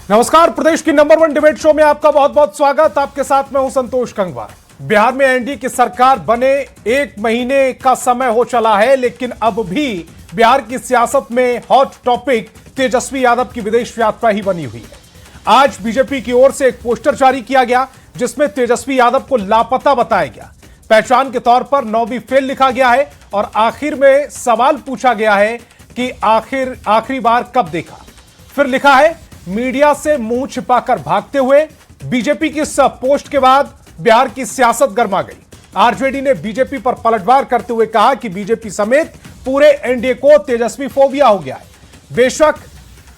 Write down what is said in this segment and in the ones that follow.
नमस्कार, प्रदेश की number 1 debate show में आपका बहुत बहुत स्वागत। आपके साथ मैं हूं संतोष गंगवार। बिहार में एनडीए की सरकार बने 1 महीने का समय हो चला है, लेकिन अब भी बिहार की सियासत में हॉट टॉपिक तेजस्वी यादव की विदेश यात्रा ही बनी हुई है। आज बीजेपी की ओर से एक पोस्टर जारी किया गया जिसमें तेजस्वी यादव को लापता बताया गया। पहचान के तौर पर 9वीं फेल लिखा गया है और आखिर में सवाल पूछा गया है कि आखिरी बार कब देखा। फिर लिखा है, मीडिया से मुंह छिपाकर भागते हुए। बीजेपी की इस पोस्ट के बाद बिहार की सियासत गर्मा गई। आरजेडी ने बीजेपी पर पलटवार करते हुए कहा कि बीजेपी समेत पूरे एनडीए को तेजस्वी फोबिया हो गया है। बेशक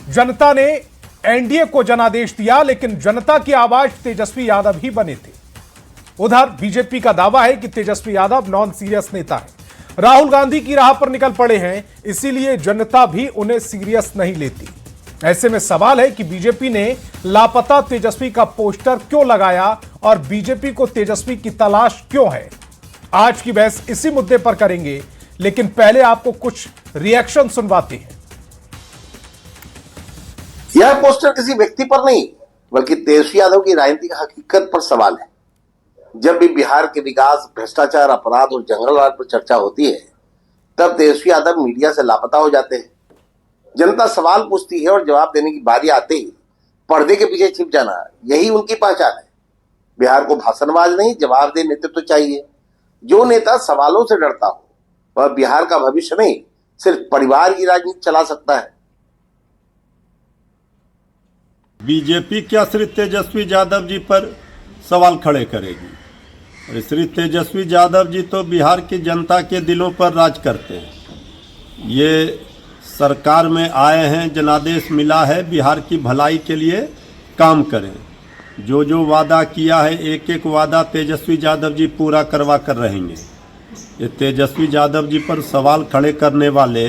जनता ने एनडीए को जनादेश दिया, लेकिन जनता की आवाज तेजस्वी यादव ही बने थे। उधर बीजेपी का दावा है कि तेजस्वी यादव नॉन सीरियस नेता है, राहुल गांधी की राह पर निकल पड़े हैं, इसीलिए जनता भी उन्हें सीरियस नहीं लेती। ऐसे में सवाल है कि बीजेपी ने लापता तेजस्वी का पोस्टर क्यों लगाया और बीजेपी को तेजस्वी की तलाश क्यों है। आज की बहस इसी मुद्दे पर करेंगे, लेकिन पहले आपको कुछ रिएक्शन सुनवाते हैं। यह पोस्टर किसी व्यक्ति पर नहीं, बल्कि तेजस्वी यादव की राजनीतिक हकीकत पर सवाल है। जब भी बिहार के विकास, भ्रष्टाचार, अपराध और जंगलराज पर चर्चा होती है, तब तेजस्वी यादव मीडिया से लापता हो जाते हैं। जनता सवाल पूछती है और जवाब देने की बारी आते ही पर्दे के पीछे छिप जाना, यही उनकी पहचान है। बिहार को भाषणबाज नहीं, जवाबदेह नेतृत्व चाहिए। जो नेता सवालों से डरता हो, वह बिहार का भविष्य नहीं, सिर्फ परिवार की राजनीति चला सकता है। बीजेपी क्या श्री तेजस्वी यादव जी पर सवाल खड़े करेगी? श्री तेजस्वी यादव जी तो बिहार की जनता के दिलों पर राज करते हैं। ये सरकार में आए हैं, जनादेश मिला है बिहार की भलाई के लिए काम करें। जो जो वादा किया है, एक एक वादा तेजस्वी यादव जी पूरा करवा कर रहेंगे। ये तेजस्वी यादव जी पर सवाल खड़े करने वाले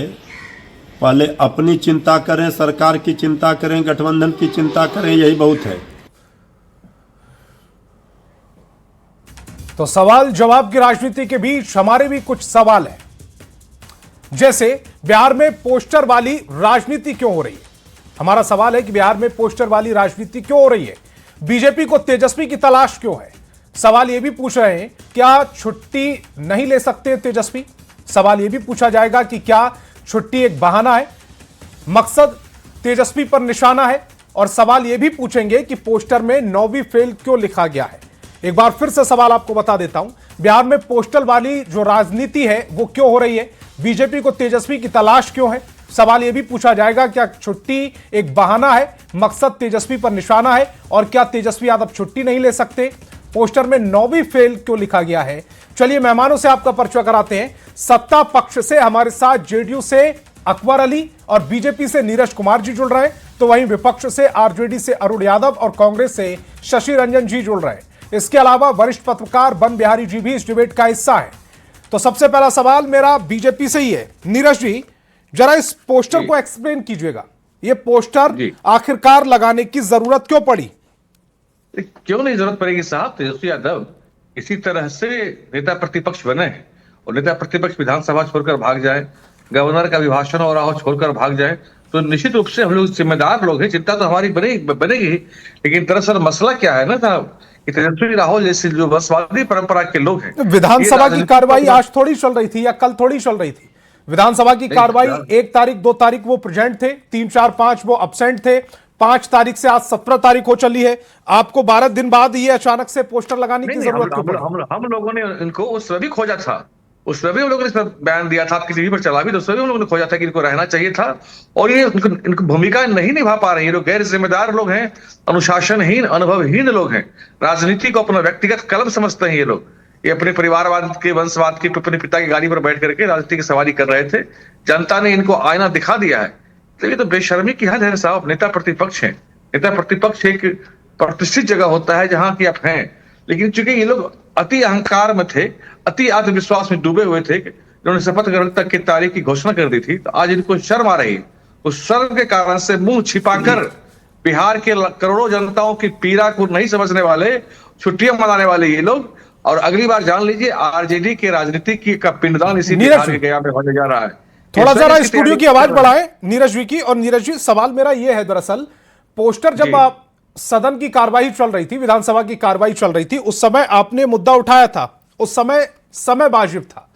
पहले अपनी चिंता करें, सरकार की चिंता करें, गठबंधन की चिंता करें, यही बहुत है। तो सवाल जवाब की राजनीति के बीच हमारे भी कुछ सवाल हैं, जैसे बिहार में पोस्टर वाली राजनीति क्यों हो रही है। हमारा सवाल है कि बिहार में पोस्टर वाली राजनीति क्यों हो रही है, बीजेपी को तेजस्वी की तलाश क्यों है। सवाल यह भी पूछ रहे हैं, क्या छुट्टी नहीं ले सकते तेजस्वी। सवाल यह भी पूछा जाएगा कि क्या छुट्टी एक बहाना है, मकसद तेजस्वी पर निशाना है। और सवाल यह भी पूछेंगे कि पोस्टर में 9वीं फेल क्यों लिखा गया है। एक बार फिर से सवाल आपको बता देता हूं, बिहार में पोस्टल वाली जो राजनीति है वो क्यों हो रही है, बीजेपी को तेजस्वी की तलाश क्यों है। सवाल यह भी पूछा जाएगा, क्या छुट्टी एक बहाना है, मकसद तेजस्वी पर निशाना है, और क्या तेजस्वी यादव छुट्टी नहीं ले सकते। पोस्टर में 9वीं फेल क्यों लिखा गया है। चलिए मेहमानों से आपका परिचय कराते हैं। सत्ता पक्ष से हमारे साथ जेडीयू से अकबर अली और बीजेपी से नीरज कुमार जी जुड़ रहे हैं, तो वहीं विपक्ष से आरजेडी से अरुण यादव और कांग्रेस से शशि रंजन जी जुड़ रहे हैं। इसके अलावा वरिष्ठ पत्रकार बन बिहारी जी भी इस डिबेट का हिस्सा है। तो सबसे पहला सवाल मेरा बीजेपी से ही है। नीरज जी, जरा इस पोस्टर को एक्सप्लेन कीजिएगा। ये पोस्टर आखिरकार लगाने की जरूरत क्यों पड़ी? क्यों नहीं जरूरत पड़ेगी साहब। तेजस्वी यादव इसी तरह से नेता प्रतिपक्ष बने हैं और नेता प्रतिपक्ष विधानसभा छोड़कर भाग जाए, गवर्नर का अभिभाषण और राह छोड़कर भाग जाए, तो निश्चित रूप से हम लोग जिम्मेदार लोग हैं। चिंता तो हमारी बनेगी, लेकिन दरअसल मसला क्या है ना साहब कि तेजस्वी राहुल जैसे जो बसवादी परंपरा के लोग हैं। विधानसभा की कार्रवाई आज थोड़ी चल रही थी या कल थोड़ी चल रही थी। विधानसभा की कार्रवाई 1 तारीख 2 तारीख वो प्रेजेंट थे, 3 4 5 वो अब्सेंट थे। 5 तारीख से आज 17 तारीख हो चली है। आपको 12 दिन बाद ये अचानक से पोस्टर लगाने की जरूरत क्यों पड़ी? हम लोगों ने इनको उस रवि खोजा था, उस रवि हम लोगों ने इसमें बयान दिया था, आपकी टीवी पर चला भी, तो उस रवि हम लोगों ने खोजा था कि इनको रहना चाहिए था। और ये इनको भूमिका नहीं निभा पा रहे हैं। ये लोग गैर जिम्मेदार लोग हैं, अनुशासनहीन, अनुभवहीन लोग हैं, राजनीति को अपना व्यक्तिगत कलम समझते हैं। ये लोग ये अपने परिवारवाद के, वंशवाद के, अपने पिता की गाड़ी पर बैठ करके राजनीति की सवारी कर रहे थे। जनता ने इनको आईना दिखा दिया है। तो ये तो बेशर्मी की हद है साहब। नेता प्रतिपक्ष हैं। नेता प्रतिपक्ष एक प्रतिष्ठित जगह होता है जहां की आप हैं, लेकिन चूंकि ये लोग अति अहंकार में थे, अति आत्मविश्वास में डूबे हुए थे, जिन्होंने शपथ ग्रहण तक की तारीख की घोषणा कर दी थी, तो आज इनको शर्म आ रही है। उस शर्म के कारण से मुंह छिपाकर बिहार के करोड़ों जनताओं की पीड़ा को नहीं समझने वाले, छुट्टियां मनाने वाले ये लोग। और अगली बार जान लीजिए आरजेडी की राजनीति की का पिंडदान इसी बिहार के गया में होने जा रहा है। थोड़ा जरा स्टूडियो की आवाज बढ़ाएं नीरज जी की। और नीरज जी, सवाल मेरा यह है, दरअसल पोस्टर जब सदन की कार्रवाई चल रही थी, विधानसभा की कार्रवाई चल रही थी, उस समय आपने मुद्दा उठाया था, उस समय वाजिब था।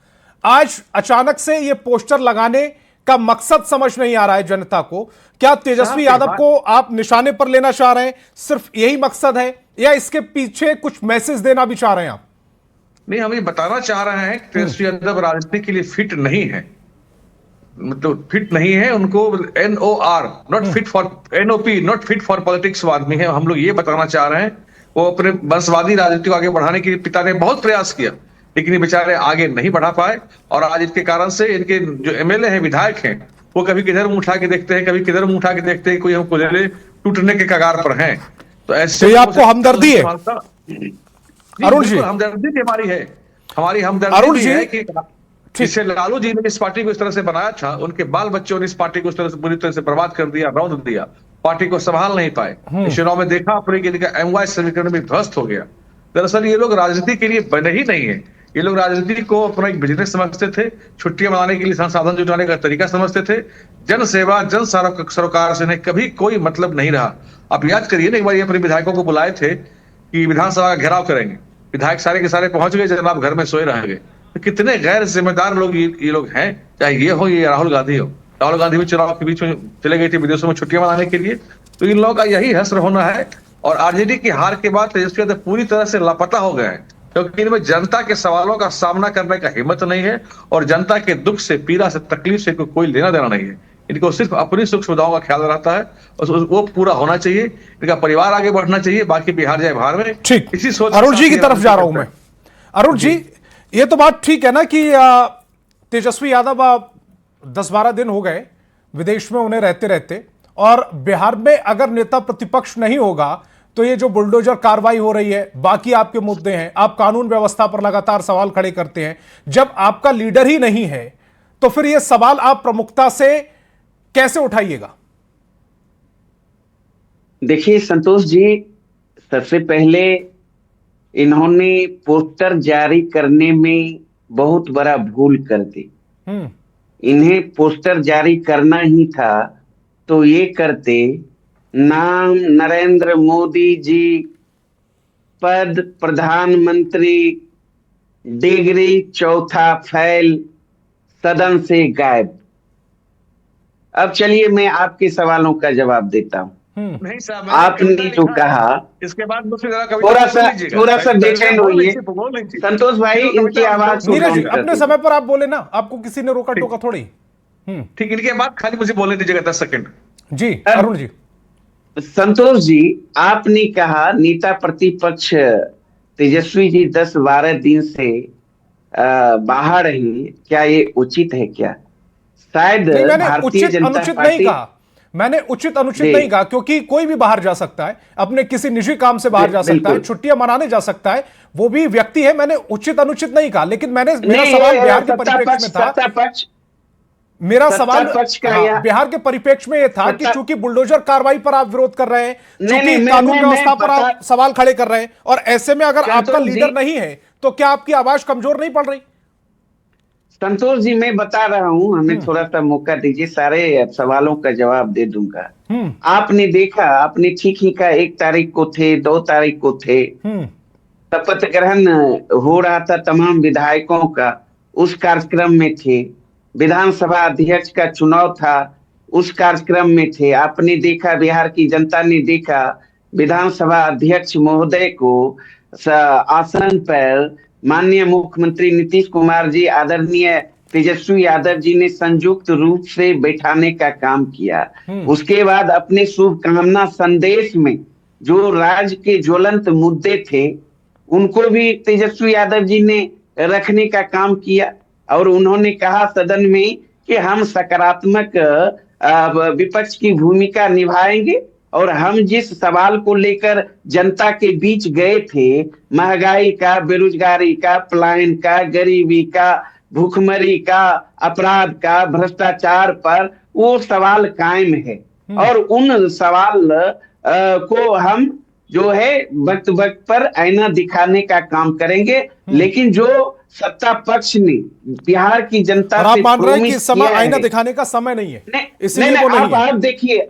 आज अचानक से ये पोस्टर लगाने का मकसद समझ नहीं आ रहा है जनता को। क्या तेजस्वी यादव को आप निशाने पर लेना चाह रहे हैं? सिर्फ यही मकसद है या इसके पीछे कुछ मैसेज देना भी चाह रहे हैं आप? नहीं, हम ये बताना चाह रहे हैं कि तेजस्वी यादव राजनीति के लिए फिट नहीं है, मतलब फिट नहीं है। उनको NOR not fit for NOP not fit for politics आदमी है। हम लोग ये बताना चाह रहे हैं। वो अपने वंशवादी राजनीति को आगे बढ़ाने के लिए पिता ने बहुत प्रयास किया, लेकिन ये बेचारे आगे नहीं बढ़ा पाए। और आज इसके कारण से इनके जो MLA हैं, विधायक हैं, वो कभी किधर मुंह उठा के देखते हैं, कभी किधर मुंह उठा के देखते हैं, कोई हमको ले टूटने के कगार पर हैं। तो ऐसे आपको हमदर्दी है अरुण जी? हमदर्दी भी हमारी है, हमारी हमदर्दी अरुण जी है कि जिससे लालू जी ने इस पार्टी को इस तरह से बनाया था, उनके बाल बच्चों ने इस पार्टी को इस तरह से बुरी तरह से बर्बाद कर दिया, रौंद दिया, पार्टी को संभाल नहीं पाए। इस चुनाव में देखा अपने कि MY समीकरण में ध्वस्त हो गया। दरअसल ये लोग राजनीति के लिए बने ही नहीं है। ये लोग राजनीति को अपना एक बिजनेस समझते थे, छुट्टियां मनाने के लिए संसाधन जुटाने का तरीका समझते थे। जन सेवा, जन सरोकार से इन्हें कभी कोई मतलब नहीं रहा। आप याद करिए ना, एक बार ये अपने विधायकों को बुलाए थे कि विधानसभा का घेराव करेंगे, विधायक सारे के सारे पहुंच गए, जनाब घर में सोए रहेंगे। तो कितने गैर जिम्मेदार लोग ये लोग हैं, चाहे ये हो या राहुल गांधी हो। राहुल गांधी भी चुनाव के बीच में चले गए थे विदेशों में छुट्टियां मनाने के लिए। तो इन लोगों का यही हश्र होना है। और आरजेडी की हार के बाद तेजस्वी यादव पूरी तरह से लापता हो गए हैं, क्योंकि इनमें जनता के सवालों का सामना करने का हिम्मत नहीं है और जनता के दुख से, पीड़ा से, तकलीफ से कोई लेना देना नहीं है। इनको सिर्फ अपनी सुख सुविधाओं का ख्याल रहता है और वो पूरा होना चाहिए। इनका परिवार आगे बढ़ना चाहिए, बाकी बिहार जाए बाहर में। ठीक, इसी सोच अरुण जी की तरफ जा रहा हूं मैं। अरुण जी, ये तो बात ठीक है ना कि तेजस्वी यादव 10-12 दिन हो गए विदेश में उन्हें रहते रहते, और बिहार में अगर नेता प्रतिपक्ष नहीं होगा तो ये जो बुलडोजर कार्रवाई हो रही है, बाकी आपके मुद्दे हैं, आप कानून व्यवस्था पर लगातार सवाल खड़े करते हैं। जब आपका लीडर ही नहीं है तो फिर ये सवाल आप प्रमुखता से कैसे उठाइएगा? देखिए संतोष जी, सबसे पहले इन्होंने पोस्टर जारी करने में बहुत बड़ा भूल कर दी। इन्हें पोस्टर जारी करना ही था तो ये करते, नाम नरेंद्र मोदी जी, पद प्रधानमंत्री, डिग्री चौथा फेल, सदन से गायब। अब चलिए मैं आपके सवालों का जवाब देता हूं। नहीं साहब, आपने जो कहा, इसके बाद थोड़ा सा बेचैन होइए संतोष भाई, इनकी आवाज को नीरज, अपने समय पर आप बोले ना, आपको किसी ने रोका टोका थोड़ी। ठीक, इनके बाद खाली मुझे बोलने दीजिएगा 10 सेकंड। जी अरुण जी। संतोष जी, आपने कहा नेता प्रतिपक्ष तेजस्वी जी 10-12 दिन से बाहर हैं, क्या ये उचित है? क्या शायद भारतीय जनता पार्टी, नहीं कहा मैंने, उचित अनुचित नहीं कहा, क्योंकि कोई भी बाहर जा सकता है, अपने किसी निजी काम से बाहर जा सकता है, छुट्टियां मनाने जा सकता है, वो भी व्यक्ति है। मैंने उचित अनुचित नहीं कहा, लेकिन मेरा सवाल बिहार के परिप्रेक्ष्य में था। मेरा सवाल बिहार के परिप्रेक्ष्य में यह था कि चूंकि बुलडोजर कार्रवाई पर आप विरोध कर रहे हैं, चूंकि कानून व्यवस्था पर आप सवाल खड़े कर रहे हैं, और ऐसे में अगर आपका लीडर नहीं है तो क्या आपकी आवाज कमजोर नहीं पड़ रही? संतोष जी, मैं बता रहा हूं, हमें थोड़ा सा मौका दीजिए, सारे सवालों का जवाब दे दूंगा। आपने देखा, आपने ठीक ही कहा, 1 तारीख को थे, 2 तारीख को थे, शपथ ग्रहण हो रहा था तमाम विधायकों का, उस कार्यक्रम में थे। विधानसभा अध्यक्ष का चुनाव था, उस कार्यक्रम में थे। आपने देखा, बिहार की जनता ने देखा, विधानसभा अध्यक्ष महोदय को आसन पर माननीय मुख्यमंत्री नीतीश कुमार जी, आदरणीय तेजस्वी यादव जी ने संयुक्त रूप से बैठाने का काम किया। उसके बाद अपने शुभकामना संदेश में जो राज्य के ज्वलंत मुद्दे थे उनको भी तेजस्वी यादव जी ने रखने का काम किया, और उन्होंने कहा सदन में कि हम सकारात्मक विपक्ष की भूमिका निभाएंगे, और हम जिस सवाल को लेकर जनता के बीच गए थे, महंगाई का, बेरोजगारी का, पलायन का, गरीबी का, भूखमरी का, अपराध का, भ्रष्टाचार पर, वो सवाल कायम है। और उन सवाल को हम जो है वक्त वक्त पर आईना दिखाने का काम करेंगे। लेकिन जो सत्ता पक्ष ने बिहार की जनता से आप मान रहे हैं कि समय आईना दिखाने का समय नहीं है, इसलिए वो नहीं है। आप देखिए,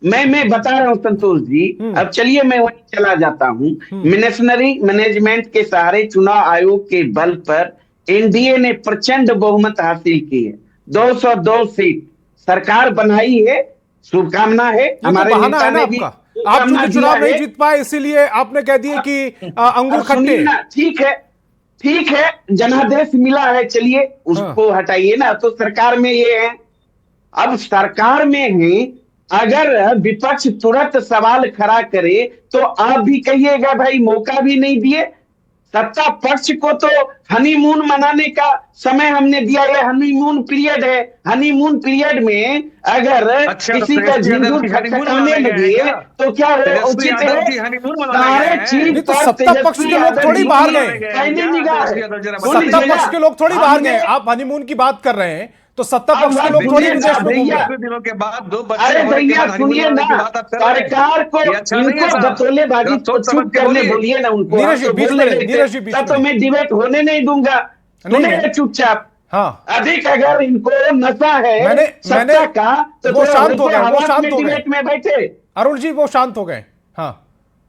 मैं बता रहा हूँ संतोष जी। अब चलिए मैं वहीं चला जाता हूँ। मिशनरी मैनेजमेंट के सहारे चुनाव आयोग के बल पर एनडीए ने प्रचंड बहुमत हासिल की है, 202 सीट सरकार बनाई है। शुभकामना है, ये तो हमारे बहाना नेता है ना ने भी आपका, आप शुभकामना चूंकि चुनाव दिया नहीं है। जीत पाए इसीलिए आपने कह दिए कि अंगूर अब सुनिए खट्टे। ना, ठीक है, जनादेश मिला है, चलिए उसको हटाइए ना। तो सरकार में ये है, अब सरकार में है, अगर विपक्ष तुरंत सवाल खड़ा करे तो आप भी कहिएगा भाई मौका भी नहीं दिए। सत्ता पक्ष को तो हनीमून मनाने का समय हमने दिया है, हनीमून पीरियड है। हनीमून पीरियड में अगर अच्छा, किसी का तेजस्वी यादव झिंझुर की हनीमून खटखटाने मनाने गए हैं लगे क्या? तो क्या है, तेजस्वी उचित यादव है? की हनीमून मनाने सारे गए हैं। चीज नहीं तो पर सत्ता पक्ष तेजस्वी के लोग यादव थोड़ी जी बाहर की गए। पहली निगाह है। तेजस्वी यादव जरा सुन सत्ता लीजिएगा, पक्ष के लोग थोड़ी बाहर हमने- गए। आप हनीमून की बात कर रहे हैं तो सत्ता अब पक्ष के आप लोग थोड़ी सुनिए विदेश ना में घूम भैया। रहे हैं। कुछ दिनों के बाद 2 बच्चे अरे होने के भैया बाद हनीमून सुनिए मनाने ना, की बात आप कर रहे हैं। सरकार को ये अच्छा नहीं है इनको साहब। बतौलेबाजी जरा को सोच समझ चुप के करने बोलिए। बोलिए ना उनको। नीरज आप जी, तो बीच बोल में नहीं नहीं, रहे नीरज जी, थे, बीच तब तो में मैं डिबेट होने नहीं दूंगा। नहीं, सुने नहीं। चुपचाप। हाँ, अधिक अगर इनको नशा है मैंने सत्ता का तो वो थोड़ा शांत हो हल्के गए, वो आवाज शांत में हो गए। डिबेट में बैठे। अरुण जी वो शांत हो गए। हाँ,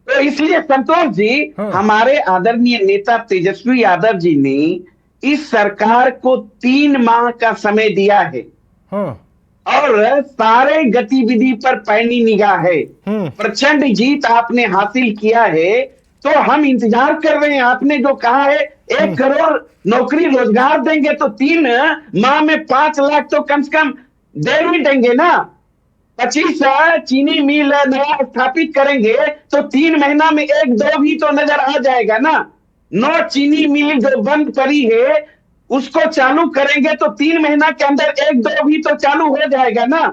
तो इसलिए संतोष जी, हमारे आदरणीय नेता तेजस्वी यादव जी ने इस सरकार को 3 माह का समय दिया है हाँ, और सारे गतिविधि पर पैनी निगाह है। प्रचंड जीत आपने हासिल किया है, तो हम इंतजार कर रहे हैं। आपने जो कहा है 1 करोड़ नौकरी रोजगार देंगे, तो 3 माह में 5 लाख तो कम से कम दे ही देंगे ना। 25 चीनी मिल नया स्थापित करेंगे तो 3 महीना में 1-2 भी तो नजर आ जाएगा ना। 9 चीनी मिल जो बंद पड़ी है उसको चालू करेंगे तो 3 महीना के अंदर 1-2 भी तो चालू हो जाएगा ना।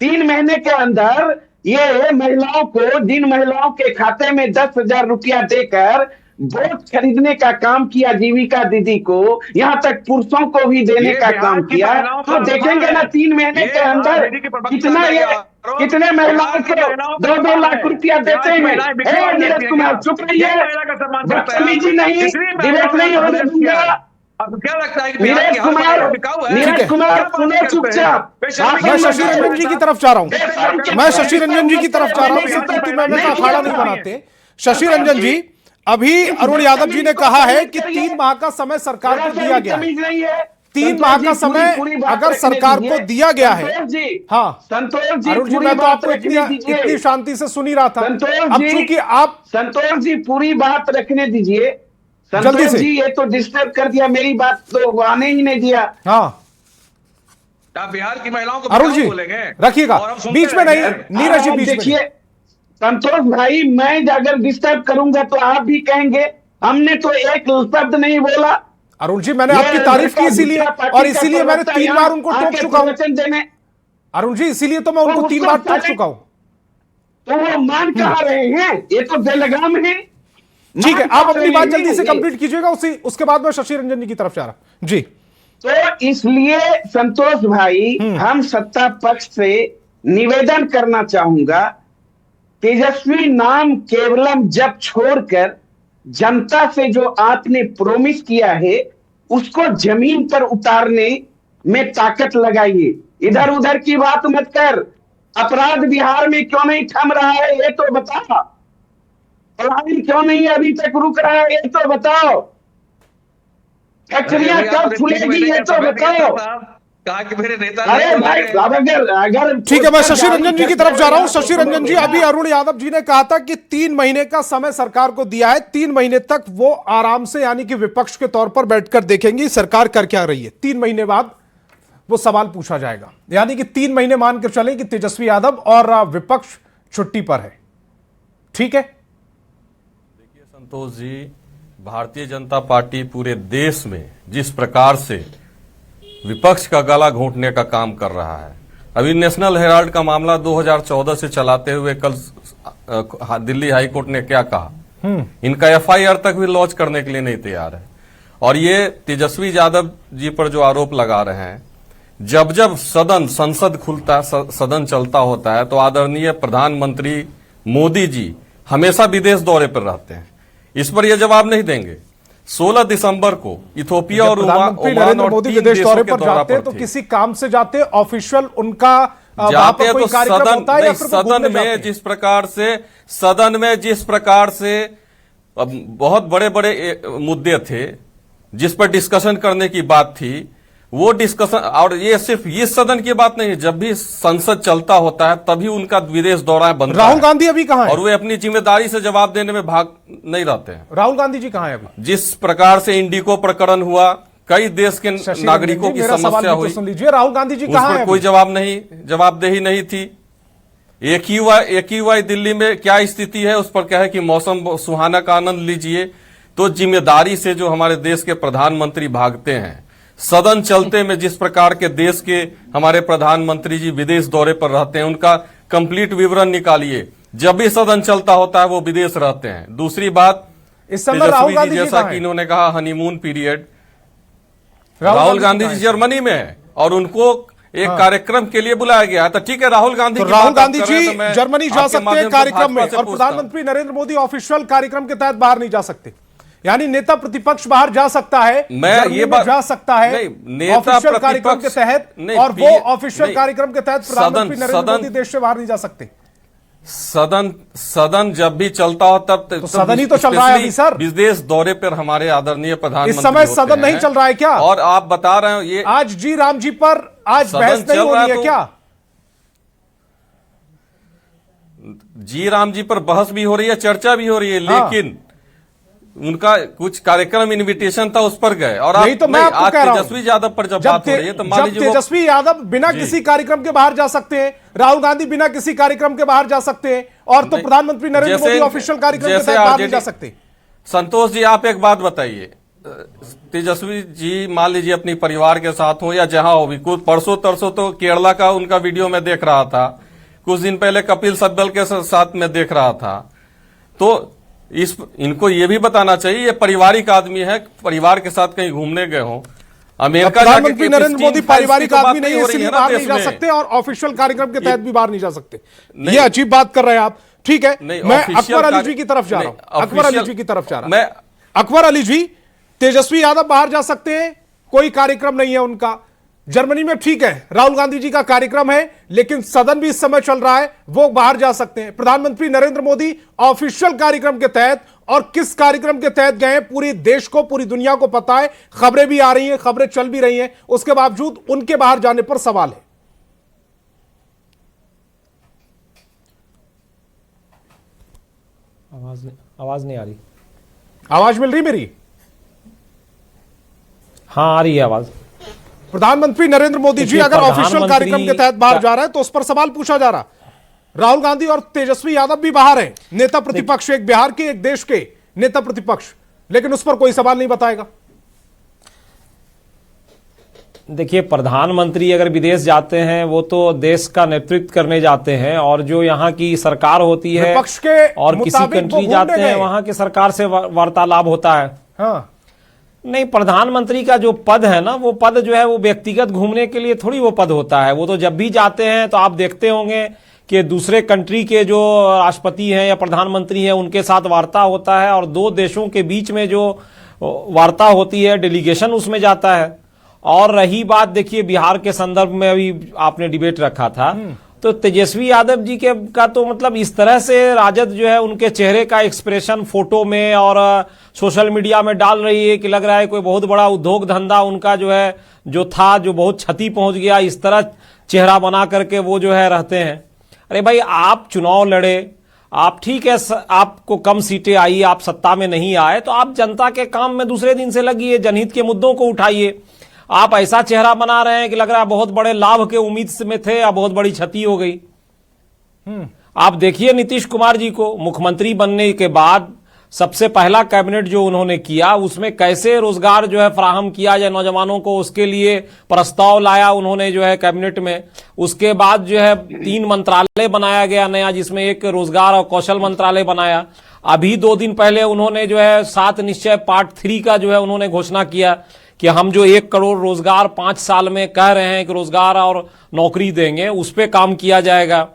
3 महीने के अंदर ये महिलाओं को, जिन महिलाओं के खाते में 10,000 रुपया देकर वोट खरीदने का काम किया, जीविका दीदी को, यहाँ तक पुरुषों को भी देने ये का बिहार काम की किया। महिलाओं का तो देखेंगे अपमान ना है। 3 महीने के ये अंदर राजनीति के प्रवक्ता कितना का ये आरोप कितने महिलाओं बिहार की को महिलाओं का 2-2 अपमान लाख है। रुपया देते बिहार की हैं। महिलाएं बिकने वाली नीरज लगती हैं कुमार क्या? चुप ये रहिए, महिला का सम्मान करते हैं बदतमीजी आप। नहीं, इसलिए डिबेट नहीं होने आपने दूंगा। अब क्या लगता है कि बिहार नीरज की हर कुमार, महिला बिकाऊ है? नीरज कुमार क्या बात सुनो करते हैं? चुपचाप। बेशर्मी मैं की शशि बात रंजन जी की करते तरफ जा रहा हूं। हैं। मैं शशि रंजन जी की तरफ जा रहा हूं। मैंने सिर्फ मैं नहीं का अखाड़ा किया। नहीं बनाते। शशि रंजन जी, अभी अरुण यादव जी ने कहा है कि 3 माह का समय सरकार को दिया गया है। तमीज नहीं है। 3 माह का समय अगर सरकार को दिया गया है। हाँ, संतोष जी, अरुण जी पूरी मैं तो बात आपको रखने दीजिए। इतनी शांति से सुन ही रहा था। संतोष अब जी, चूंकि आप संतोष जी पूरी बात रखने दीजिए। जल्दी संतोष से। जी ये तो डिस्टर्ब कर दिया, मेरी बात तो आने ही नहीं दिया। हाँ, आप बिहार की महिलाओं को अरुण बिकाऊ जी बोलेंगे रखिएगा, और हम सुनते बीच में नहीं, रहेंगे। नीरज जी बीच में देखिए नहीं। संतोष भाई, मैं अगर डिस्टर्ब करूंगा तो आप भी कहेंगे। हमने तो एक शब्द नहीं बोला। अरुण जी मैंने आपकी तारीफ की इसीलिए, और इसीलिए मैंने 3 बार उनको टोक चुका हूं। वचन देने अरुण जी इसीलिए तो मैं उनको 3 बार टोक चुका हूं। तो वो मान कहा रहे हैं, ये तो बेलगाम है। ठीक है, मान आप कहा अपनी रहे बात हैं जल्दी से ये। कंप्लीट कीजिएगा, उसके बाद मैं शशि रंजन जी की तरफ जा रहा जी। तो इसलिए संतोष भाई, हम सत्ता पक्ष से निवेदन करना चाहूंगा, तेजस्वी नाम केवलम जब छोड़कर जनता से जो आपने प्रोमिस किया है उसको जमीन पर उतारने में ताकत लगाइए। इधर उधर की बात मत कर। अपराध बिहार में क्यों नहीं थम रहा है ये तो बता। पलायन क्यों नहीं अभी तक रुक रहा है ये तो बताओ। फैक्ट्रियां कब खुलेगी ये तो बताओ। कहा कि मेरे नेता अरे भाई अगर ठीक है, मैं शशि रंजन जी की तरफ जा रहा हूं। शशि रंजन जी, अभी अरुण यादव जी ने कहा था कि 3 महीने का समय सरकार को दिया है, 3 महीने तक वो आराम से, यानी कि विपक्ष के तौर पर बैठकर देखेंगी सरकार कर क्या रही है। 3 महीने बाद वो सवाल पूछा जाएगा, यानी कि 3 महीने मानकर चलें कि तेजस्वी यादव और विपक्ष छुट्टी पर है। ठीक है, देखिए संतोष जी, भारतीय जनता पार्टी पूरे देश में जिस प्रकार से विपक्ष का गला घोंटने का काम कर रहा है, अभी नेशनल हेराल्ड का मामला 2014 से चलाते हुए कल दिल्ली हाई कोर्ट ने क्या कहा, इनका एफआईआर तक भी लॉन्च करने के लिए नहीं तैयार है। और ये तेजस्वी यादव जी पर जो आरोप लगा रहे हैं, जब जब संसद खुलता, सदन चलता होता है तो आदरणीय प्रधानमंत्री मोदी जी हमेशा विदेश दौरे पर रहते हैं। इस पर ये जवाब नहीं देंगे। 16 दिसंबर को इथोपिया और प्रधानमंत्री ओमान नरेंद्र और मोदी 3 विदेश देशों दौरे के पर दौरा जाते पर तो थे। किसी काम से जाते, ऑफिशियल उनका वहां जाते पर हैं कोई तो कार्यक्रम सदन होता है या नहीं, फिर वो घूमने सदन जाते में हैं? जिस प्रकार से अब बहुत बड़े बड़े मुद्दे थे जिस पर डिस्कशन करने की बात थी, वो डिस्कशन, और ये सिर्फ इस सदन की बात नहीं है, जब भी संसद चलता होता है तभी उनका विदेश दौरा बनता राहुल है गांधी अभी कहां है? और वे अपनी जिम्मेदारी से जवाब देने में भाग नहीं रहते हैं। राहुल गांधी जी कहां है अभी? जिस प्रकार से इंडिको प्रकरण हुआ, कई देश के शशि नागरिकों रंजन जी, की मेरा सवाल समस्या भी तो हुई, सुन लीजिए, राहुल गांधी जी उस कहां पर है कोई अभी? जवाबदेही नहीं थी। AQI दिल्ली में क्या स्थिति है उस पर क्या है कि मौसम सुहाना का आनंद लीजिए। तो जिम्मेदारी से जो हमारे देश के प्रधानमंत्री भागते हैं, सदन चलते में जिस प्रकार के देश के हमारे प्रधानमंत्री जी विदेश दौरे पर रहते हैं, उनका कंप्लीट विवरण निकालिए। जब भी सदन चलता होता है वो विदेश रहते हैं। दूसरी बात, इस समय राहुल गांधी जी जैसा कहां कि हैं? इन्होंने कहा honeymoon period, Rahul Gandhi ji Germany में है और उनको एक कार्यक्रम के लिए बुलाया गया है। तो ठीक है, राहुल गांधी तो की राहुल बात आप गांधी कर रहे हैं, जी तो मैं जर्मनी जा आपके सकते हैं माध्यम से कार्यक्रम में, भाजपा से और पूछता हूं। प्रधानमंत्री नरेंद्र मोदी ऑफिशियल कार्यक्रम के तहत बाहर नहीं जा सकते। यानी नेता प्रतिपक्ष बाहर जा सकता है, मैं जर्मनी ये में बात जा सकता है नहीं, नेता ऑफिशियल कार्यक्रम के प्रतिपक्ष तहत, नहीं, और वो ऑफिशियल नहीं, कार्यक्रम के तहत प्रधानमंत्री नरेंद्र सदन मोदी देश से बाहर नहीं जा सकते। सदन जब भी चलता हो तब तो सदन ही तो चल रहा है अभी सर। विदेश दौरे पर हमारे आदरणीय प्रधानमंत्री इस समय होते सदन नहीं हैं। चल रहा है क्या? और आप बता रहे हो ये आज जी राम जी पर आज सदन बहस नहीं चल हो रहा रही है तो- क्या? जी राम जी पर बहस भी हो रही है, चर्चा भी हो रही है, लेकिन उनका कुछ कार्यक्रम इनविटेशन था, उस पर गए। और यही तो मैं आपको आज कह रहा हूं। तेजस्वी यादव पर जब बात हो रही है तो मान जब लीजिए वो तेजस्वी यादव बिना किसी कार्यक्रम के बाहर जा सकते हैं, राहुल गांधी बिना किसी कार्यक्रम के बाहर जा सकते हैं, और तो नहीं, प्रधानमंत्री नरेंद्र जैसे- मोदी ऑफिशियल कार्यक्रम के जैसे तहत बाहर नहीं RJD जा सकते। संतोष जी, आप एक बात बताइए, तेजस्वी जी मान लीजिए अपनी परिवार के साथ हो या जहां हो भी, कुछ परसों तरसों तो केरला का उनका वीडियो में देख रहा था, कुछ दिन पहले कपिल सिब्बल के साथ में देख रहा था। तो इनको ये भी बताना चाहिए, ये पारिवारिक आदमी है, परिवार के साथ कहीं घूमने गए हो। अमेरिका प्रधानमंत्री नरेंद्र मोदी पारिवारिक आदमी नहीं है, इसलिए बाहर नहीं जा देश में। सकते, और ऑफिशियल कार्यक्रम के तहत भी बाहर नहीं जा सकते। ये अजीब बात कर रहे हैं आप। ठीक है, नहीं, मैं ऑफिशियल अकबर अली कार्य- जी की तरफ जा रहा नहीं, हूं, अकबर अली ऑफिशियल- जी की तरफ जा रहा हूं। मैं अकबर अली जी, तेजस्वी यादव बाहर जा सकते हैं, कोई कार्यक्रम नहीं है उनका। जर्मनी में ठीक है, राहुल गांधी जी का कार्यक्रम है, लेकिन सदन भी इस समय चल रहा है, वो बाहर जा सकते हैं। प्रधानमंत्री नरेंद्र मोदी ऑफिशियल कार्यक्रम के तहत, और किस कार्यक्रम के तहत गए हैं पूरे देश को, पूरी दुनिया को पता है, खबरें भी आ रही हैं, खबरें चल भी रही हैं, उसके बावजूद उनके बाहर जाने पर सवाल है। आवाज नहीं आ रही। आवाज मिल रही मेरी? हाँ, आ रही है आवाज। प्रधानमंत्री नरेंद्र मोदी जी देखिए, अगर ऑफिशियल प्रधानमंत्री कार्यक्रम के तहत बाहर का- जा रहे हैं तो उस पर सवाल पूछा जा रहा। राहुल गांधी और तेजस्वी यादव भी बाहर हैं, नेता प्रतिपक्ष, एक बिहार के, एक देश के नेता प्रतिपक्ष, लेकिन उस पर कोई सवाल नहीं बताएगा। देखिए, प्रधानमंत्री अगर विदेश जाते हैं वो तो देश का नेतृत्व करने जाते हैं, और जो यहाँ की सरकार होती है विपक्ष के और किसी मुताबिक वो कंट्री घूमने जाते हैं गए। वहां की सरकार से वार्तालाप होता है। हाँ, नहीं, प्रधानमंत्री का जो पद है ना, वो पद जो है वो व्यक्तिगत घूमने के लिए थोड़ी वो पद होता है। वो तो जब भी जाते हैं तो आप देखते होंगे कि दूसरे कंट्री के जो राष्ट्रपति हैं या प्रधानमंत्री हैं उनके साथ वार्ता होता है, और दो देशों के बीच में जो वार्ता होती है, डेलीगेशन उसमें जाता है। और रही बात, देखिए बिहार के संदर्भ में अभी आपने डिबेट रखा था, तो तेजस्वी यादव जी के का तो मतलब इस तरह से राजद जो है उनके चेहरे का एक्सप्रेशन फोटो में और सोशल मीडिया में डाल रही है कि लग रहा है कोई बहुत बड़ा उद्योग धंधा उनका जो है जो था, जो बहुत क्षति पहुंच गया, इस तरह चेहरा बना करके वो जो है रहते हैं। अरे भाई, आप चुनाव लड़े, आप ठीक है, आपको कम सीटें आई, आप सत्ता में नहीं आए, तो आप जनता के काम में दूसरे दिन से लगिए, जनहित के मुद्दों को उठाइए। आप ऐसा चेहरा बना रहे हैं कि लग रहा है बहुत बड़े लाभ के उम्मीद में थे या बहुत बड़ी क्षति हो गई। आप देखिए नीतीश कुमार जी को मुख्यमंत्री बनने के बाद सबसे पहला कैबिनेट जो उन्होंने किया, उसमें कैसे रोजगार जो है फराहम किया जाए नौजवानों को, उसके लिए प्रस्ताव लाया उन्होंने जो है कैबिनेट में। उसके बाद जो है 3 मंत्रालय बनाया गया नया, जिसमें एक रोजगार और कौशल मंत्रालय बनाया। अभी 2 दिन पहले उन्होंने जो है 7 निश्चय पार्ट 3 का जो है उन्होंने घोषणा किया कि हम जो 1 करोड़ रोजगार 5 साल में कह रहे हैं कि रोजगार और नौकरी देंगे, उस पर काम किया जाएगा।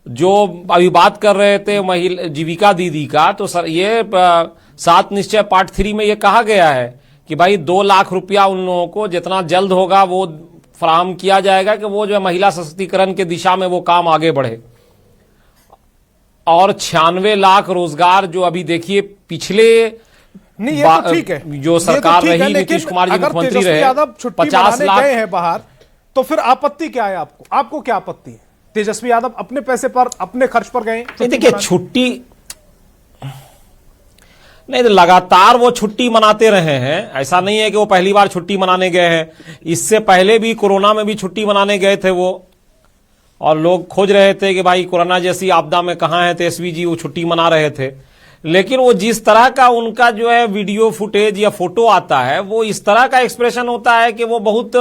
जो अभी बात कर रहे थे महिला जीविका दीदी का, तो सर ये 7 निश्चय पार्ट 3 में ये कहा गया है कि भाई 2 लाख रुपया उन लोगों को जितना जल्द होगा वो फराहम किया जाएगा कि वो जो है महिला सशक्तिकरण के दिशा में वो काम आगे बढ़े। और 96 लाख रोजगार जो अभी देखिए पिछले नहीं, ये तो ठीक है, जो सरकार रही, नीतीश कुमार जी मुख्यमंत्री रहे, 50 लाख गए हैं बाहर, तो फिर आपत्ति क्या है आपको? आपको क्या आपत्ति है? तेजस्वी यादव अपने पैसे पर, अपने खर्च पर गए? देखिए छुट्टी नहीं, तो लगातार वो छुट्टी मनाते रहे हैं। ऐसा नहीं है कि वो पहली बार छुट्टी मनाने गए हैं, इससे पहले भी कोरोना में भी छुट्टी मनाने गए थे वो, और लोग खोज रहे थे कि भाई कोरोना जैसी आपदा में कहां है तेजस्वी जी, वो छुट्टी मना रहे थे। लेकिन वो जिस तरह का उनका जो है वीडियो फुटेज या फोटो आता है, वो इस तरह का एक्सप्रेशन होता है कि वो बहुत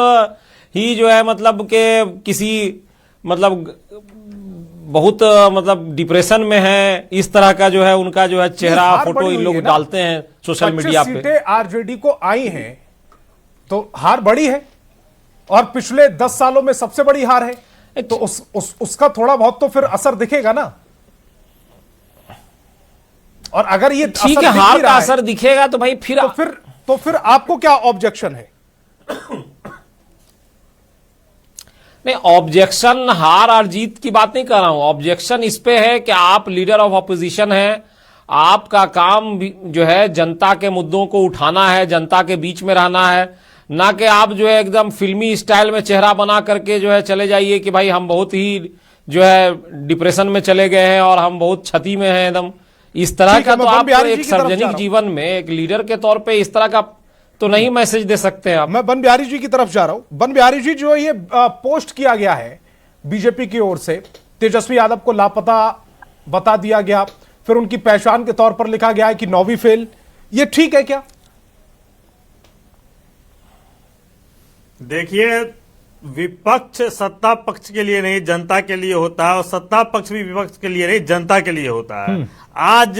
ही जो है मतलब के किसी मतलब बहुत मतलब डिप्रेशन में है, इस तरह का जो है उनका जो है चेहरा फोटो इन लोग डालते हैं सोशल मीडिया पे। सीटें आरजेडी को आई हैं तो हार बड़ी है, और पिछले 10 सालों में सबसे बड़ी हार है, तो उसका थोड़ा बहुत तो फिर असर दिखेगा ना। और अगर ये ठीक है, हार का असर दिखेगा तो भाई फिर आपको क्या ऑब्जेक्शन है? नहीं, ऑब्जेक्शन हार और जीत की बात नहीं कर रहा हूं। ऑब्जेक्शन इस पे है कि आप लीडर ऑफ ऑपोजिशन हैं, आपका काम जो है जनता के मुद्दों को उठाना है, जनता के बीच में रहना है, ना कि आप जो है एकदम फिल्मी स्टाइल में चेहरा बना करके जो है चले जाइए कि भाई हम बहुत ही जो है डिप्रेशन में चले गए हैं और हम बहुत क्षति में हैं एकदम। इस तरह का तो आप एक सार्वजनिक जीवन में एक लीडर के तौर पे इस तरह का तो नहीं मैसेज दे सकते हैं आप। मैं बन बिहारी जी की तरफ जा रहा हूं। बन बिहारी जी, जो ये पोस्ट किया गया है बीजेपी की ओर से, तेजस्वी यादव को लापता बता दिया गया, फिर उनकी पहचान के तौर पर लिखा गया है कि 9वीं फेल, ये ठीक है क्या? देखिए, विपक्ष सत्ता पक्ष के लिए नहीं जनता के लिए होता है, और सत्ता पक्ष भी विपक्ष के लिए नहीं जनता के लिए होता है। आज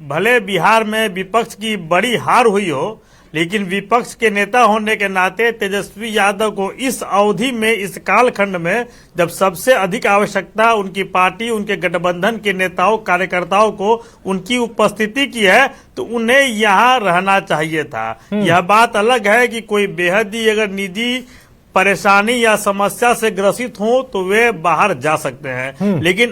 भले बिहार में विपक्ष की बड़ी हार हुई हो, लेकिन विपक्ष के नेता होने के नाते तेजस्वी यादव को इस अवधि में, इस कालखंड में जब सबसे अधिक आवश्यकता उनकी पार्टी, उनके गठबंधन के नेताओं कार्यकर्ताओं को उनकी उपस्थिति की है, तो उन्हें यहाँ रहना चाहिए था। यह बात अलग है कि कोई बेहद ही अगर निजी परेशानी या समस्या से ग्रसित हो तो वे बाहर जा सकते हैं। लेकिन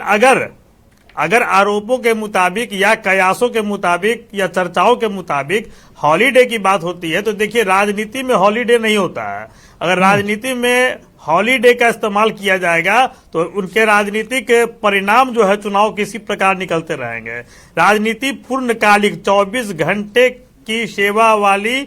अगर आरोपों के मुताबिक या कयासों के मुताबिक या चर्चाओं के मुताबिक हॉलीडे की बात होती है, तो देखिए राजनीति में हॉलीडे नहीं होता है। अगर राजनीति में हॉलीडे का इस्तेमाल किया जाएगा तो उनके राजनीतिक परिणाम जो है चुनाव किसी प्रकार निकलते रहेंगे। राजनीति पूर्णकालिक 24 घंटे की सेवा वाली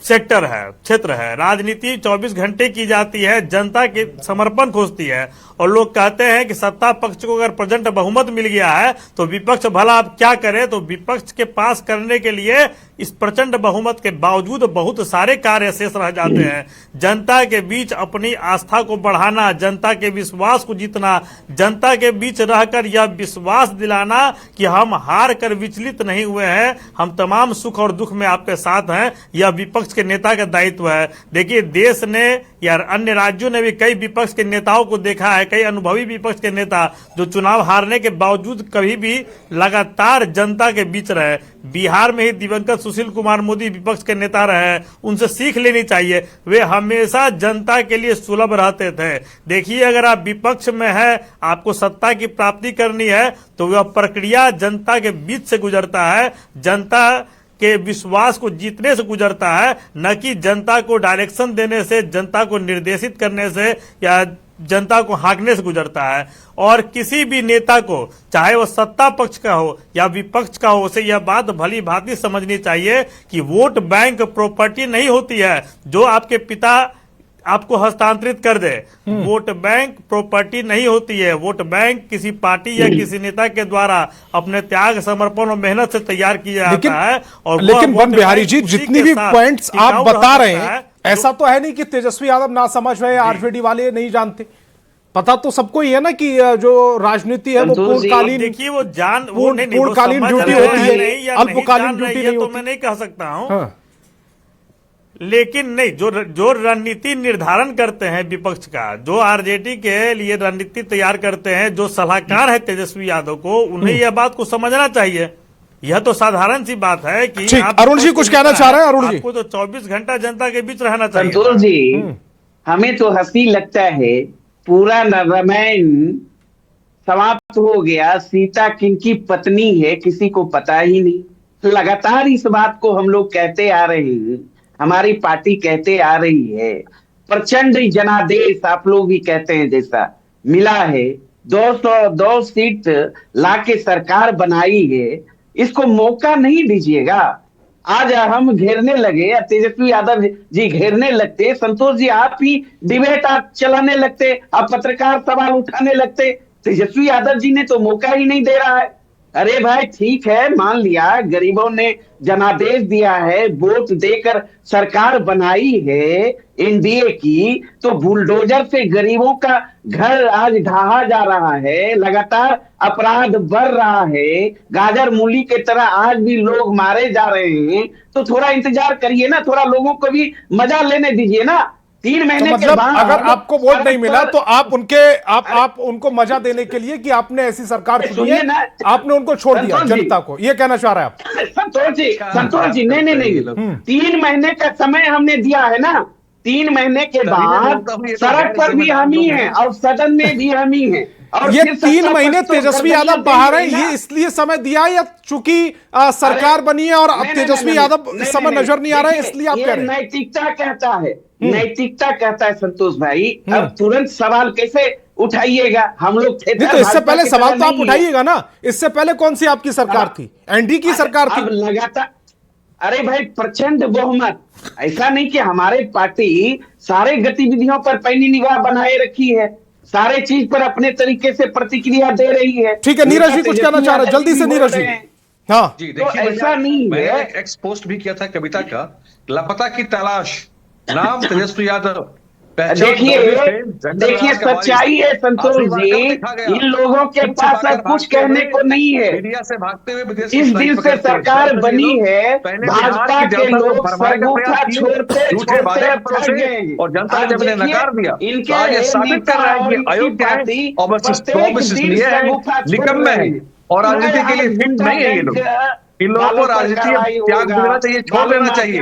सेक्टर है, क्षेत्र है। राजनीति 24 घंटे की जाती है, जनता के समर्पण खोजती है, और लोग कहते हैं कि सत्ता पक्ष को अगर प्रचंड बहुमत मिल गया है तो विपक्ष भला अब क्या करे। तो विपक्ष के पास करने के लिए इस प्रचंड बहुमत के बावजूद बहुत सारे कार्य शेष रह जाते हैं। जनता के बीच अपनी आस्था को बढ़ाना, जनता के विश्वास को जीतना, जनता के बीच रहकर यह विश्वास दिलाना कि हम हार कर विचलित नहीं हुए हैं, हम तमाम सुख और दुख में आपके साथ हैं, यह विपक्ष के नेता का दायित्व है। देखिए, देश ने या अन्य राज्यों ने भी कई विपक्ष के नेताओं को देखा है, कई अनुभवी विपक्ष के नेता जो चुनाव हारने के बावजूद कभी भी लगातार जनता के बीच रहे। बिहार में ही दिवंगत सुशील कुमार मोदी विपक्ष के नेता रहे, उनसे सीख लेनी चाहिए। वे हमेशा जनता के लिए सुलभ रहते थे। देखिए, अगर आप विपक्ष में है, आपको सत्ता की प्राप्ति करनी है, तो वह प्रक्रिया जनता के बीच से गुजरता है, जनता के विश्वास को जीतने से गुजरता है, न कि जनता को डायरेक्शन देने से, जनता को निर्देशित करने से या जनता को हाँकने से गुजरता है। और किसी भी नेता को, चाहे वो सत्ता पक्ष का हो या विपक्ष का हो, उसे यह बात भली भांति समझनी चाहिए कि वोट बैंक प्रॉपर्टी नहीं होती है जो आपके पिता आपको हस्तांतरित कर दे। वोट बैंक प्रॉपर्टी नहीं होती है। वोट बैंक किसी पार्टी या किसी नेता के द्वारा अपने त्याग, समर्पण और मेहनत से तैयार किया जाता है। और लेकिन बन बिहारी जी, जितनी भी पॉइंट्स आप बता रहे हैं, ऐसा तो है नहीं कि तेजस्वी यादव ना समझ है, आरजेडी वाले नहीं जानते। पता तो सबको ही है ना कि जो राजनीति है वो पूर्णकालीन, देखिए वो पूर्णकालीन ड्यूटी होती है, अल्पकालीन ड्यूटी नहीं होती। तो मैं नहीं कह सकता हूँ, लेकिन नहीं, जो रणनीति निर्धारण करते हैं विपक्ष का, जो आरजेडी के लिए रणनीति तैयार करते हैं, जो सलाहकार है तेजस्वी यादव को, उन्हें यह बात को समझना चाहिए। यह तो साधारण सी बात है कि अरुण जी कुछ कहना चाह रहे हैं? अरुण जी, आपको तो 24 घंटा जनता के बीच रहना चाहिए। संतोष जी, हमें तो हंसी लगता है, पूरा रामायण समाप्त हो गया, सीता किनकी पत्नी है किसी को पता ही नहीं। लगातार इस बात को हम लोग कहते आ रहे हैं, हमारी पार्टी कहते आ रही है। प्रचंड जनादेश आप लोग भी कहते हैं जैसा मिला है, 202 सीट लाके सरकार बनाई है, इसको मौका नहीं दीजिएगा। आज हम घेरने लगे, तेजस्वी यादव जी घेरने लगते, संतोष जी आप ही डिबेट आप चलाने लगते, आप पत्रकार सवाल उठाने लगते, तेजस्वी यादव जी ने तो मौका ही नहीं दे रहा है। अरे भाई ठीक है, मान लिया गरीबों ने जनादेश दिया है, वोट देकर सरकार बनाई है एनडीए की, तो बुलडोजर से गरीबों का घर आज ढहा जा रहा है, लगातार अपराध बढ़ रहा है, गाजर मूली के तरह आज भी लोग मारे जा रहे हैं। तो थोड़ा इंतजार करिए ना, थोड़ा लोगों को भी मजा लेने दीजिए ना। 3 महीने तो के मतलब बाद अगर आपको वोट नहीं मिला तो आप उनको मजा देने के लिए कि आपने ऐसी सरकार चुनी है, आपने उनको छोड़ दिया जनता को, ये कहना चाह रहे हैं आप? संतोष जी नहीं, 3 महीने का समय हमने दिया है ना, 3 महीने के बाद सड़क पर भी हम ही हैं और सदन में भी हम ही हैं। और ये 3 महीने तेजस्वी यादव बाहर है, ये इसलिए समय दिया या चूंकि सरकार बनी है और अब तेजस्वी यादव इस समय नजर नहीं आ रहा है इसलिए आप कह रहे हैं? नैतिकता कहता है, नैतिकता कहता है संतोष भाई। अब तुरंत सवाल कैसे उठाइएगा, हम लोग थे नहीं तो इससे पहले सवाल तो आप उठाइएगा ना, इससे पहले कौन सी आपकी सरकार थी? एनडी की सरकार थी। अब लगातार, अरे भाई प्रचंड बहुमत, ऐसा नहीं कि हमारे पार्टी सारे गतिविधियों पर पैनी निगाह बनाए रखी है, सारे चीज पर अपने तरीके से प्रतिक्रिया दे रही है। ठीक है, नीरज जी कुछ कहना चाह रहे हैं, जल्दी से नीरज जी। हाँ जी तो देखिए, ऐसा नहीं मैंने है। एक एक्स पोस्ट भी किया था कविता का, लापता की तलाश, नाम तेजस्वी यादव। देखिए सच्चाई है संतोष जी, इन लोगों के पास अब कुछ कहने को नहीं है। मीडिया से भागते हुए विदेश इस दिन से सरकार बनी है, भाजपा के लोग सरगुफा छोड़ते थक गए और जनता ने जब इन्हें नकार दिया, इनके आगे साबित कर रहा है कि अयोग्य है और बस प्रोमिस लिए है, निकम्मे है और राजनीति के लिए फिट नहीं है ये लोग। इन लोगों को राजनीति त्याग देना चाहिए, छोड़ देना चाहिए।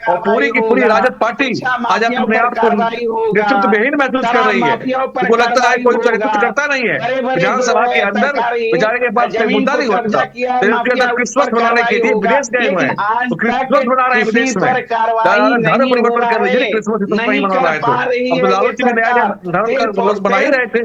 और पूरी की पूरी राजद पार्टी आज अपने आप को नेतृत्व विहीन महसूस कर रही है। उनको लगता है कोई नेतृत्व करता नहीं है। विधानसभा के अंदर बेचारे के पास कोई मुद्दा नहीं होता। क्रिसमस मनाने के लिए विदेश गए हुए हैं, तो क्रिसमस मना रहे हैं विदेश में, धर्म परिवर्तन कर रही है। क्रिसमस नहीं मना रहे तो अब तो लालू जी ने नया धर्म का दिवस बना ही रहे थे।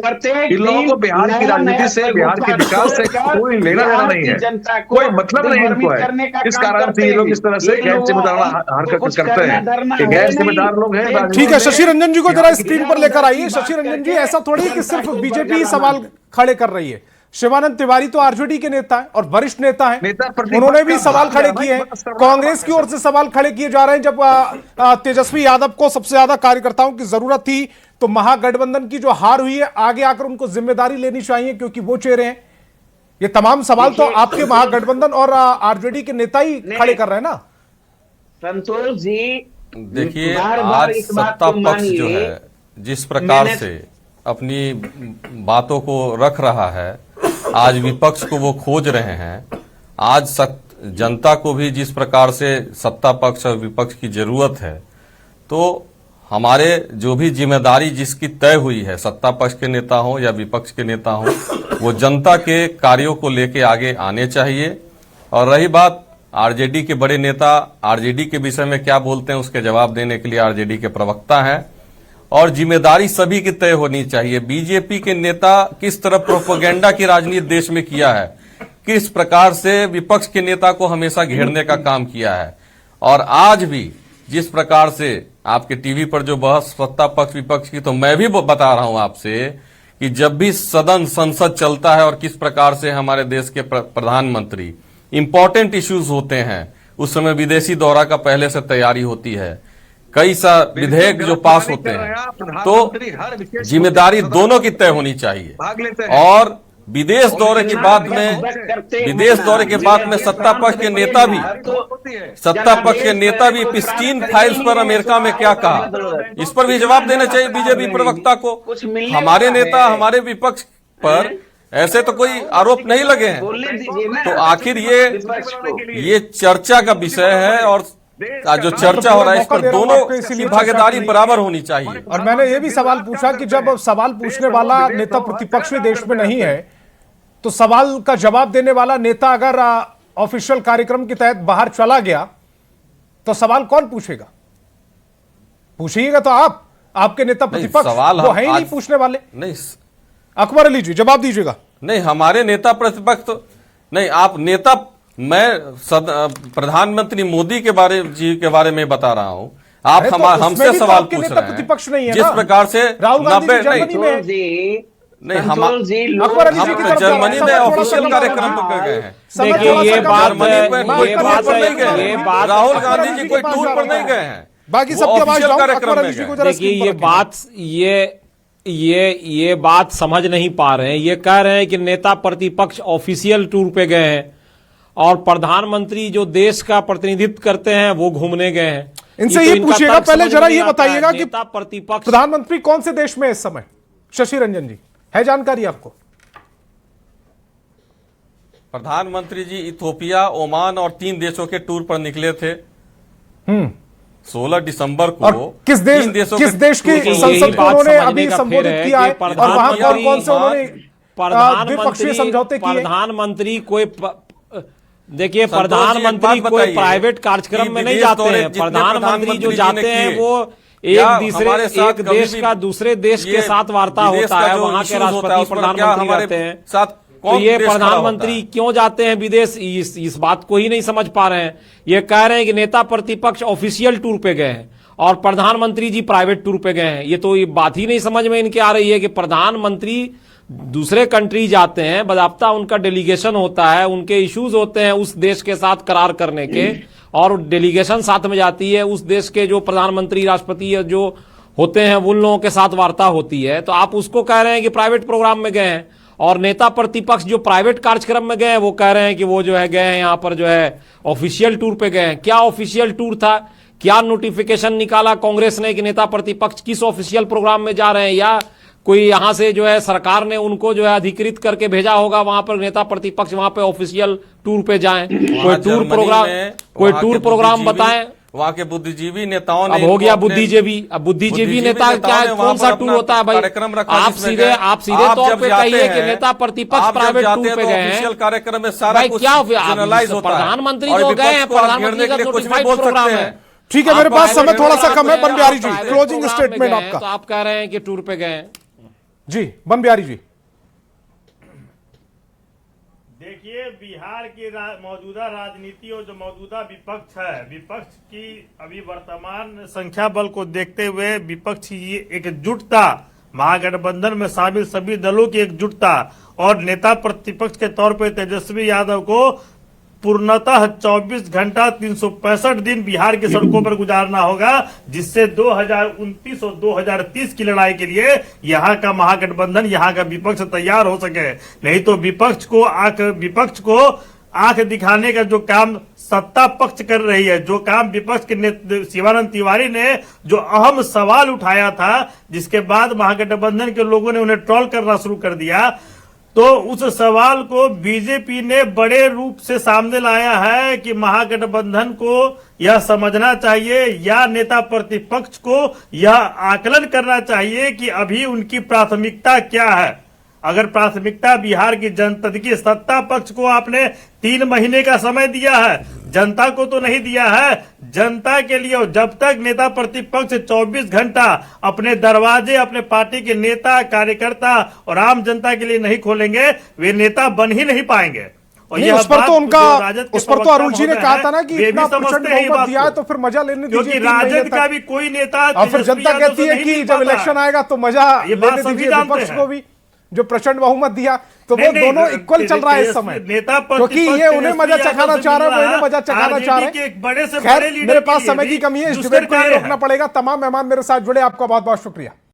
इन लोगों को बिहार की राजनीति से, बिहार के विकास से कोई लेना देना नहीं है, कोई मतलब नहीं है। इस कारण से ये लोग इस तरह से गैर जिम्मेदार हरकत करते हैं। ये गैर जिम्मेदार लोग हैं। ठीक है, शशि रंजन जी को जरा स्क्रीन पर लेकर आइए। शशि रंजन जी, ऐसा थोड़ी कि सिर्फ बीजेपी सवाल खड़े कर रही है, शिवानंद तिवारी तो आरजेडी के नेता हैं और वरिष्ठ नेता हैं, उन्होंने भी सवाल खड़े किए हैं। कांग्रेस की ओर से सवाल खड़े किए जा रहे हैं। जब तेजस्वी यादव को सबसे ज्यादा कार्यकर्ताओं की जरूरत थी तो महागठबंधन की जो हार हुई है, आगे आकर उनको जिम्मेदारी लेनी चाहिए क्योंकि वो चेहरे हैं। ये तमाम सवाल तो आपके महागठबंधन और आरजेडी के नेता ही खड़े कर रहे हैं ना संतोष जी। देखिए, आज सत्ता पक्ष जो है जिस प्रकार से अपनी बातों को रख रहा है, आज विपक्ष को वो खोज रहे हैं। आज जनता को भी जिस प्रकार से सत्ता पक्ष और विपक्ष की जरूरत है, तो हमारे जो भी जिम्मेदारी जिसकी तय हुई है, सत्ता पक्ष के नेता हो या विपक्ष के नेता हो, वो जनता के कार्यों को लेके आगे आने चाहिए। और रही बात आरजेडी के बड़े नेता आरजेडी के विषय में क्या बोलते हैं, उसके जवाब देने के लिए आरजेडी के प्रवक्ता हैं और जिम्मेदारी सभी की तय होनी चाहिए। बीजेपी के नेता किस तरह प्रोपेगेंडा की राजनीति देश में किया है, किस प्रकार से विपक्ष के नेता को हमेशा घेरने का काम किया है, और आज भी जिस प्रकार से आपके टीवी पर जो बहस सत्ता पक्ष विपक्ष की, तो मैं भी बता रहा हूं आपसे कि जब भी सदन संसद चलता है और किस प्रकार से हमारे देश के प्रधानमंत्री इंपॉर्टेंट इश्यूज होते हैं, उस समय विदेशी दौरा का पहले से तैयारी होती है, कई सा विधेयक जो पास होते हैं, तो जिम्मेदारी दोनों की तय होनी चाहिए। और विदेश दौरे के बाद में सत्ता पक्ष के नेता भी पिस्टीन फाइल्स पर अमेरिका में क्या कहा, इस पर भी जवाब देना चाहिए बीजेपी प्रवक्ता को। हमारे नेता हमारे विपक्ष पर ऐसे तो कोई आरोप नहीं लगे हैं, तो आखिर ये चर्चा का विषय है और का जो चर्चा हो रहा है इस पर दोनों की भागीदारी बराबर होनी चाहिए। और मैंने ये भी सवाल पूछा कि जब सवाल पूछने वाला नेता प्रतिपक्ष भी देश में नहीं है, तो सवाल का जवाब देने वाला नेता अगर ऑफिशियल कार्यक्रम के तहत बाहर चला गया तो सवाल कौन पूछेगा? पूछिएगा तो आपके नेता प्रतिपक्ष वो है ही नहीं पूछने वाले। नहीं, अकबर अली जी जवाब दीजिएगा। नहीं, हमारे नेता प्रतिपक्ष तो नहीं, आप नेता, मैं प्रधानमंत्री मोदी के बारे में बता रहा हूं। आप हमसे सवाल पूछ रहे हैं प्रतिपक्ष नहीं है जिस प्रकार से राहुल गांधी जर्मनी में नहीं, हम अकबर अली जी की तरफ जर्मनी में ऑफिशियल कार्यक्रम पर गए हैं। देखिए ये बात राहुल गांधी जी कोई टूर पर नहीं गए हैं, बाकी सबकी आवाज कार्यक्रम में गए। देखिए ये बात समझ नहीं पा रहे हैं। ये कह रहे हैं कि नेता प्रतिपक्ष ऑफिशियल टूर पे गए हैं और प्रधानमंत्री जो देश का प्रतिनिधित्व करते हैं वो घूमने गए हैं। इनसे ये पूछिएगा, पहले जरा ये बताइएगा कि प्रतिपक्ष प्रधानमंत्री कौन से देश में इस समय? शशि रंजन जी, है जानकारी आपको? प्रधानमंत्री जी इथोपिया, ओमान और 3 देशों के टूर पर निकले थे 16 दिसंबर को। और किस देश की संसद को उन्होंने अभी संबोधित किया है और वहां कौन कौन से उन्होंने द्विपक्षीय समझौते किए? प्रधानमंत्री कोई देखिए, प्रधानमंत्री कोई प्राइवेट कार्यक्रम में नहीं जाते हैं। प्रधानमंत्री जो जाते हैं वो एक देश का दूसरे देश के साथ वार्ता होता है, वहां के राष्ट्रपति प्रधानमंत्री रहते हैं। तो ये प्रधानमंत्री क्यों जाते हैं विदेश, इस बात को ही नहीं समझ पा रहे हैं। ये कह रहे हैं कि नेता प्रतिपक्ष ऑफिशियल टूर पे गए हैं और प्रधानमंत्री जी प्राइवेट टूर पे गए हैं। ये तो ये बात ही नहीं समझ में इनके आ रही है कि प्रधानमंत्री दूसरे कंट्री जाते हैं, बाकायदा उनका डेलीगेशन होता है, उनके इश्यूज होते हैं उस देश के साथ करार करने के, और डेलीगेशन साथ में जाती है, उस देश के जो प्रधानमंत्री राष्ट्रपति जो होते हैं उन लोगों के साथ वार्ता होती है। तो आप उसको कह रहे हैं कि प्राइवेट प्रोग्राम में गए हैं, और नेता प्रतिपक्ष जो प्राइवेट कार्यक्रम में गए हैं वो कह रहे हैं कि वो जो है गए हैं यहाँ पर जो है ऑफिशियल टूर पे गए हैं। क्या ऑफिशियल टूर था? क्या नोटिफिकेशन निकाला कांग्रेस ने कि नेता प्रतिपक्ष किस ऑफिशियल प्रोग्राम में जा रहे हैं? या कोई यहां से जो है सरकार ने उनको जो है अधिकृत करके भेजा होगा वहां पर नेता प्रतिपक्ष वहां पे ऑफिशियल टूर पे जाएं? कोई टूर प्रोग्राम बताएं। वहां के बुद्धिजीवी नेताओं ने, अब हो गया बुद्धिजीवी, अब बुद्धिजीवी नेता क्या कौन सा टूर होता है भाई? आप सीधे तौर पे कहिए कि नेता प्रतिपक्ष प्राइवेट टूर पे गए हैं। कार्यक्रम में सारा कुछ जनरलाइज होता है। प्रधानमंत्री जो गए हैं, प्रधानमंत्री का नोटिफाइड प्रोग्राम है। ठीक है, मेरे पास समय थोड़ा सा कम है। बनबिहारी जी, क्लोजिंग स्टेटमेंट आपका। तो आप कह रहे हैं कि टूर पे गए हैं जी, बनबिहारी जी। देखिए, बिहार की मौजूदा राजनीति और जो मौजूदा विपक्ष है, विपक्ष की अभी वर्तमान संख्या बल को देखते हुए विपक्ष की एकजुटता, महागठबंधन में शामिल सभी दलों की एकजुटता और नेता प्रतिपक्ष के तौर पर तेजस्वी यादव को पूर्णतः 24 घंटा 365 दिन बिहार की सड़कों पर गुजारना होगा, जिससे 2029 और 2030 की लड़ाई के लिए यहाँ का महागठबंधन, यहाँ का विपक्ष तैयार हो सके। नहीं तो विपक्ष को आंख दिखाने का जो काम सत्ता पक्ष कर रही है, जो काम विपक्ष के शिवानंद तिवारी ने जो अहम सवाल उठाया था, जिसके बाद महागठबंधन के लोगों ने उन्हें ट्रोल करना शुरू कर दिया, तो उस सवाल को बीजेपी ने बड़े रूप से सामने लाया है कि महागठबंधन को यह समझना चाहिए या नेता प्रतिपक्ष को यह आकलन करना चाहिए कि अभी उनकी प्राथमिकता क्या है। अगर प्राथमिकता बिहार की जनता की, सत्ता पक्ष को आपने 3 महीने का समय दिया है, जनता को तो नहीं दिया है। जनता के लिए, और जब तक नेता प्रतिपक्ष 24 घंटा अपने दरवाजे अपने पार्टी के नेता, कार्यकर्ता और आम जनता के लिए नहीं खोलेंगे, वे नेता बन ही नहीं पाएंगे। और नहीं, उस पर तो अरुण जी ने कहा था ना कि इतना प्रचंड बहुमत दिया है तो फिर मजा लेने दीजिए। क्योंकि राजद का भी कोई नेता, और फिर जनता कहती है कि जब इलेक्शन आएगा तो मजा लेने दीजिए विपक्ष को भी, जो प्रचंड बहुमत दिया। तो वो दोनों इक्वल चल रहा है इस समय, क्योंकि ये उन्हें मजा चखाना चाह रहे हैं, वो इन्हें मजा चखाना चाह रहे हैं। खैर, मेरे पास समय की कमी है, इस डिबेट को रोकना पड़ेगा। तमाम मेहमान मेरे साथ जुड़े, आपका बहुत बहुत शुक्रिया।